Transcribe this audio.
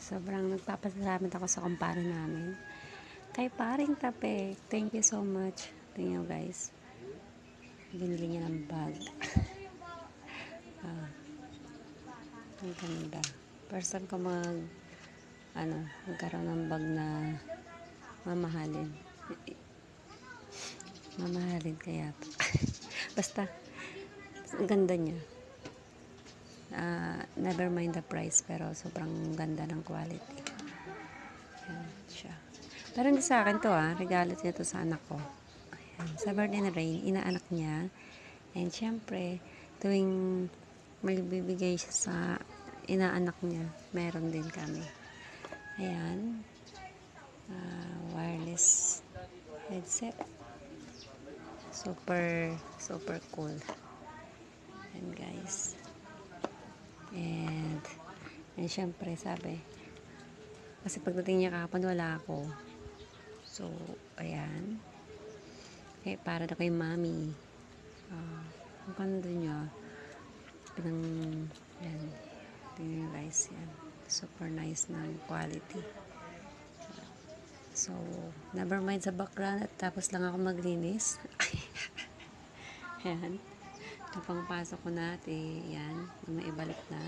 Sobrang nagpapasalamat ako sa kumpare namin. Kay paring Tapek. Thank you so much. Tingnan nyo guys. Binili niya ng bag. Ang ganda. First time ko magkaroon ng bag na mamahalin. Mamahalin kaya. Basta, ang ganda niya. Never mind the price, pero sobrang ganda ng quality. Ayan siya. Pero hindi sa akin to regalo niya to sa anak ko. Ayan. Sa birthday ni Rain, inaanak niya. And syempre, tuwing magbibigay siya sa inaanak niya, meron din kami. Ayan. Wireless headset. Super cool. Ayan guys. And syempre sabi, kasi pagdating niya kahapon wala ako. So, ayan. Okay, para na kay mami. Ang ganda niya. Yan. Tingnan guys, yan. Super nice na quality. So, never mind sa background at tapos lang ako maglinis. Ayan. Ito pang pasok ko na yan. May ibalik na.